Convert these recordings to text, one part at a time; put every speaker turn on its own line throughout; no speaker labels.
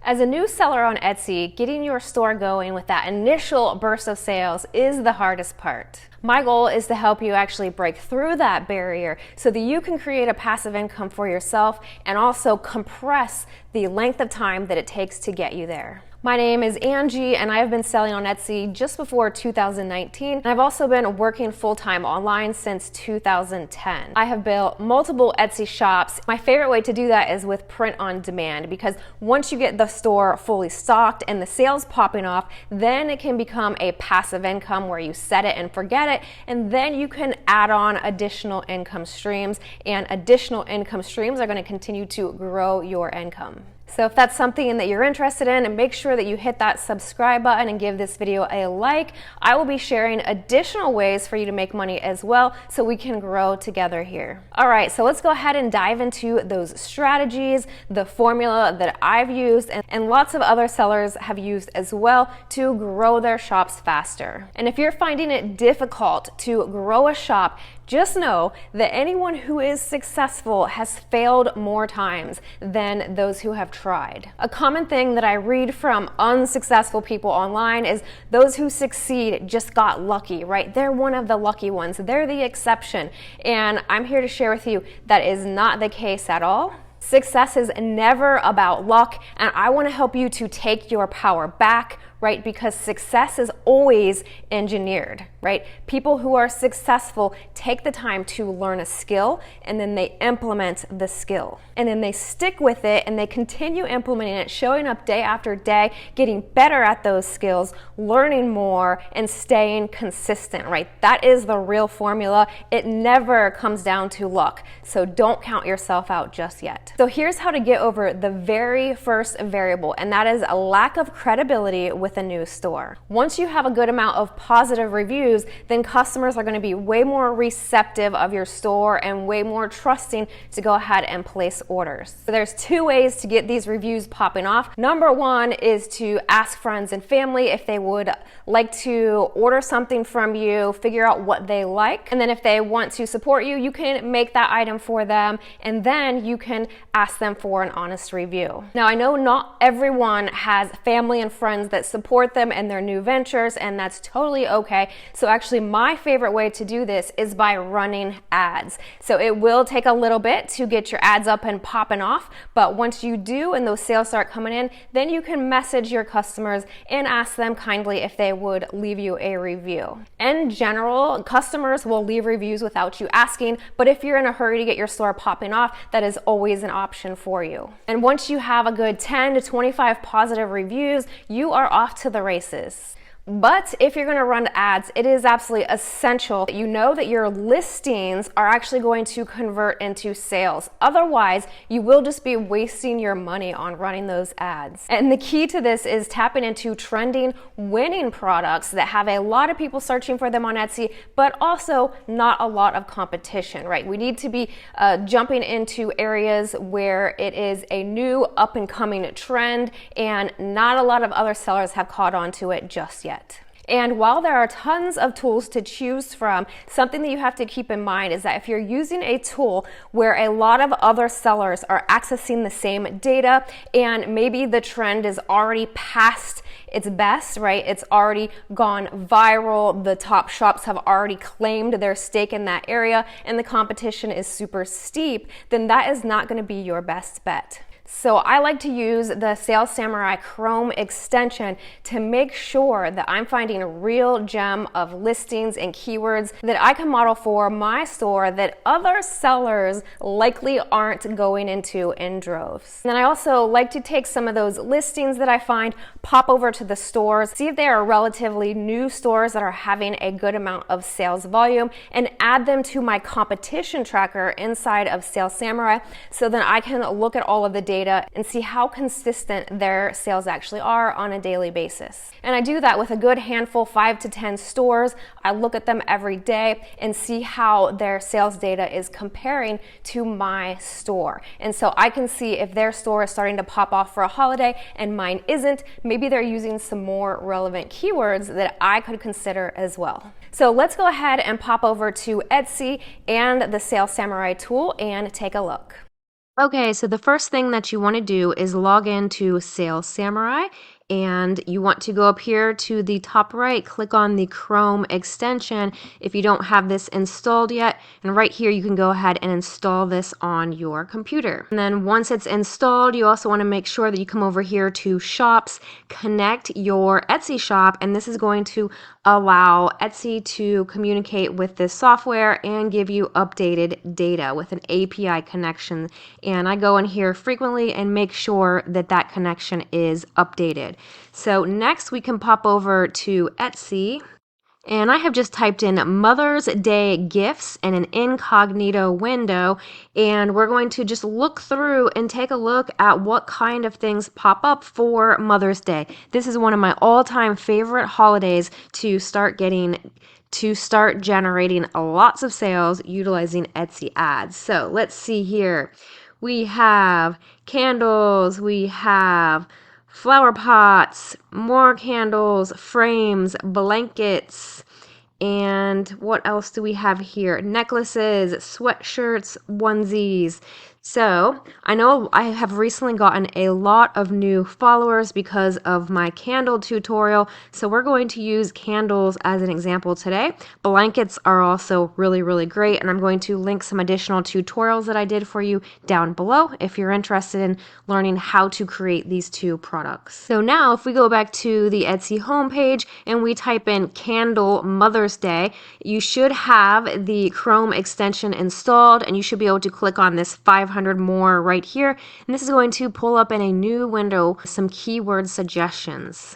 As a new seller on Etsy, getting your store going with that initial burst of sales is the hardest part. My goal is to help you actually break through that barrier so that you can create a passive income for yourself and also compress the length of time that it takes to get you there. My name is Angie and I have been selling on Etsy just before 2019, and I've also been working full-time online since 2010. I have built multiple Etsy shops. My favorite way to do that is with print on demand, because once you get the store fully stocked and the sales popping off, then it can become a passive income where you set it and forget it, and then you can add on additional income streams, and additional income streams are going to continue to grow your income. So if that's something that you're interested in, and make sure that you hit that subscribe button and give this video a like. I will be sharing additional ways for you to make money as well, so we can grow together here. All right, so let's go ahead and dive into those strategies, the formula that I've used and lots of other sellers have used as well to grow their shops faster. And if you're finding it difficult to grow a shop, just know that anyone who is successful has failed more times than those who have tried. A common thing that I read from unsuccessful people online is those who succeed just got lucky, right? They're one of the lucky ones. They're the exception. And I'm here to share with you that is not the case at all. Success is never about luck, and I want to help you to take your power back, right? Because success is always engineered, right? People who are successful take the time to learn a skill, and then they implement the skill. And then they stick with it and they continue implementing it, showing up day after day, getting better at those skills, learning more, and staying consistent, right? That is the real formula. It never comes down to luck. So don't count yourself out just yet. So here's how to get over the very first variable, and that is a lack of credibility with a new store. Once you have a good amount of positive reviews, then customers are going to be way more receptive of your store and way more trusting to go ahead and place orders. So there's two ways to get these reviews popping off. Number one is to ask friends and family if they would like to order something from you, figure out what they like, and then if they want to support you, you can make that item for them, and then you can ask them for an honest review. Now, I know not everyone has family and friends that support them in their new ventures, and that's totally okay. So actually, my favorite way to do this is by running ads. So it will take a little bit to get your ads up and popping off, but once you do and those sales start coming in, then you can message your customers and ask them kindly if they would leave you a review. In general, customers will leave reviews without you asking, but if you're in a hurry to get your store popping off, that is always an option for you. And once you have a good 10 to 25 positive reviews, you are off to the races. But if you're going to run ads, it is absolutely essential that you know that your listings are actually going to convert into sales. Otherwise, you will just be wasting your money on running those ads. And the key to this is tapping into trending, winning products that have a lot of people searching for them on Etsy, but also not a lot of competition, right? We need to be jumping into areas where it is a new up and coming trend and not a lot of other sellers have caught on to it just yet. And while there are tons of tools to choose from, something that you have to keep in mind is that if you're using a tool where a lot of other sellers are accessing the same data and maybe the trend is already past its best, right? It's already gone viral. The top shops have already claimed their stake in that area and the competition is super steep, then that is not going to be your best bet. So I like to use the Sales Samurai Chrome extension to make sure that I'm finding a real gem of listings and keywords that I can model for my store that other sellers likely aren't going into in droves. And then I also like to take some of those listings that I find, pop over to the stores, see if they are relatively new stores that are having a good amount of sales volume, and add them to my competition tracker inside of Sales Samurai, so then I can look at all of the data and see how consistent their sales actually are on a daily basis. And I do that with a good handful, 5 to 10 stores. I look at them every day and see how their sales data is comparing to my store. And so I can see if their store is starting to pop off for a holiday and mine isn't, maybe they're using some more relevant keywords that I could consider as well. So let's go ahead and pop over to Etsy and the Sales Samurai tool and take a look. Okay, so the first thing that you want to do is log into Sales Samurai, and you want to go up here to the top right, click on the Chrome extension if you don't have this installed yet, and right here you can go ahead and install this on your computer. And then once it's installed, you also want to make sure that you come over here to Shops, connect your Etsy shop, and this is going to allow Etsy to communicate with this software and give you updated data with an API connection. And I go in here frequently and make sure that that connection is updated. So next we can pop over to Etsy. And I have just typed in Mother's Day gifts in an incognito window, and we're going to just look through and take a look at what kind of things pop up for Mother's Day. This is one of my all-time favorite holidays to start generating lots of sales utilizing Etsy ads. So let's see here. We have candles, we have flower pots, more candles, frames, blankets, and what else do we have here? Necklaces, sweatshirts, onesies. So I know I have recently gotten a lot of new followers because of my candle tutorial. So we're going to use candles as an example today. Blankets are also really, really great. And I'm going to link some additional tutorials that I did for you down below if you're interested in learning how to create these two products. So now if we go back to the Etsy homepage and we type in candle Mother's Day, you should have the Chrome extension installed, and you should be able to click on this 500 more right here, and this is going to pull up in a new window some keyword suggestions.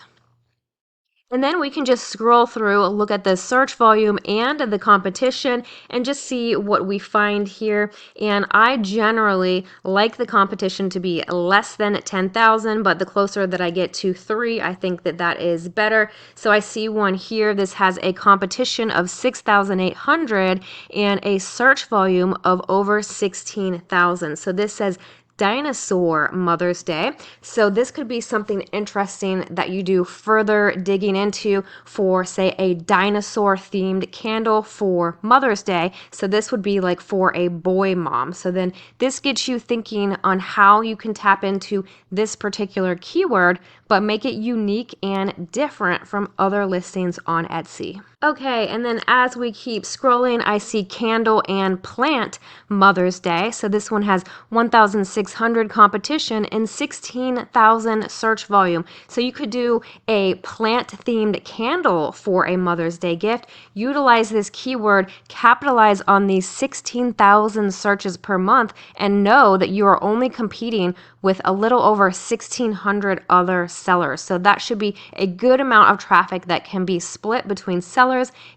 And then we can just scroll through, look at the search volume and the competition, and just see what we find here. And I generally like the competition to be less than 10,000, but the closer that I get to 3, I think that that is better. So I see one here. This has a competition of 6,800 and a search volume of over 16,000. So this says Dinosaur Mother's Day. So this could be something interesting that you do further digging into for, say, a dinosaur themed candle for Mother's Day. So this would be like for a boy mom. So then this gets you thinking on how you can tap into this particular keyword, but make it unique and different from other listings on Etsy. Okay, and then as we keep scrolling, I see candle and plant Mother's Day. So this one has 1,600 competition and 16,000 search volume. So you could do a plant-themed candle for a Mother's Day gift. Utilize this keyword, capitalize on these 16,000 searches per month, and know that you are only competing with a little over 1,600 other sellers. So that should be a good amount of traffic that can be split between sellers.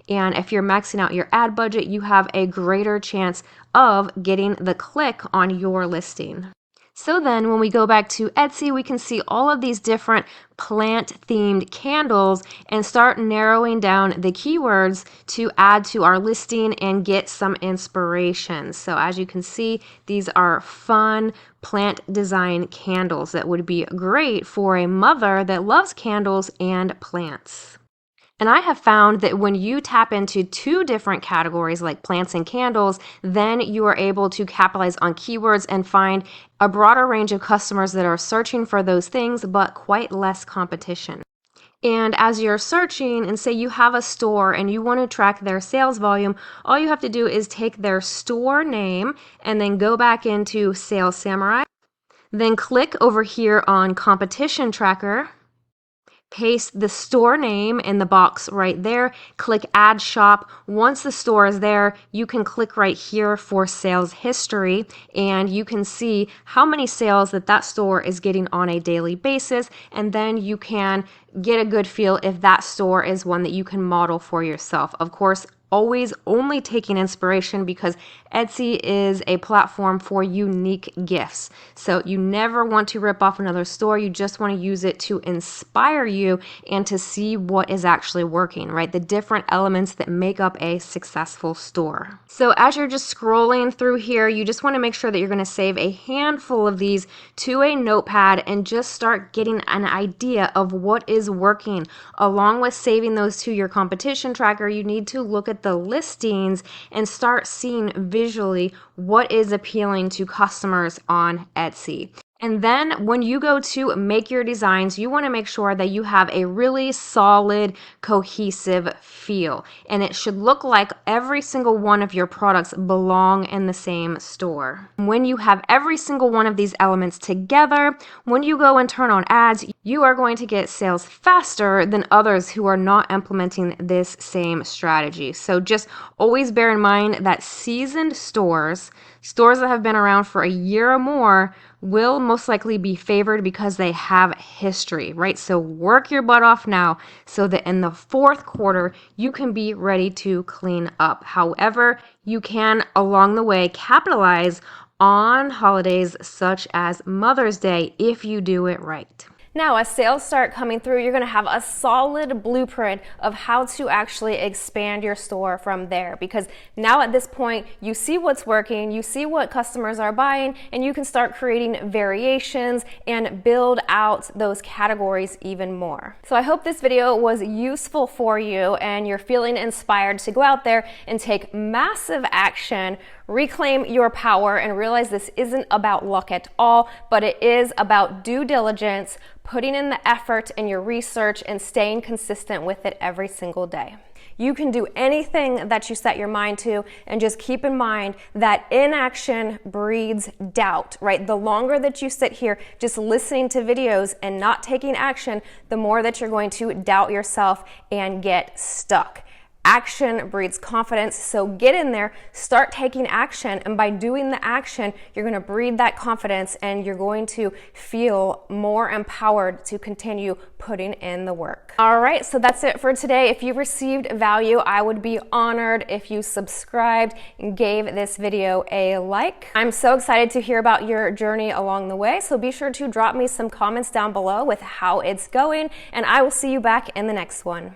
And if you're maxing out your ad budget, you have a greater chance of getting the click on your listing. So then when we go back to Etsy, we can see all of these different plant-themed candles and start narrowing down the keywords to add to our listing and get some inspiration. So as you can see, these are fun plant design candles that would be great for a mother that loves candles and plants. And I have found that when you tap into 2 different categories like plants and candles, then you are able to capitalize on keywords and find a broader range of customers that are searching for those things, but quite less competition. And as you're searching, and say you have a store and you want to track their sales volume, all you have to do is take their store name and then go back into Sales Samurai, then click over here on Competition Tracker, paste the store name in the box right there, click Add Shop. Once the store is there, you can click right here for sales history, and you can see how many sales that store is getting on a daily basis, and then you can get a good feel if that store is one that you can model for yourself. Of course, always only taking inspiration, because Etsy is a platform for unique gifts. So you never want to rip off another store. You just want to use it to inspire you and to see what is actually working, right? The different elements that make up a successful store. So as you're just scrolling through here, you just want to make sure that you're going to save a handful of these to a notepad and just start getting an idea of what is working. Along with saving those to your competition tracker, you need to look at at the listings and start seeing visually what is appealing to customers on Etsy. And then when you go to make your designs, you want to make sure that you have a really solid, cohesive feel. And it should look like every single one of your products belong in the same store. When you have every single one of these elements together, when you go and turn on ads, you are going to get sales faster than others who are not implementing this same strategy. So just always bear in mind that seasoned stores that have been around for a year or more, will most likely be favored because they have history, right? So work your butt off now so that in the fourth quarter, you can be ready to clean up. However, you can along the way capitalize on holidays such as Mother's Day if you do it right. Now, as sales start coming through, you're going to have a solid blueprint of how to actually expand your store from there, because now at this point, you see what's working, you see what customers are buying, and you can start creating variations and build out those categories even more. So I hope this video was useful for you and you're feeling inspired to go out there and take massive action, reclaim your power, and realize this isn't about luck at all, but it is about due diligence, putting in the effort in your research, and staying consistent with it every single day. You can do anything that you set your mind to, and just keep in mind that inaction breeds doubt, right? The longer that you sit here just listening to videos and not taking action, the more that you're going to doubt yourself and get stuck. Action breeds confidence, so get in there, start taking action, and by doing the action, you're going to breed that confidence and you're going to feel more empowered to continue putting in the work. All right, so that's it for today. If you received value, I would be honored if you subscribed and gave this video a like. I'm so excited to hear about your journey along the way, so be sure to drop me some comments down below with how it's going, and I will see you back in the next one.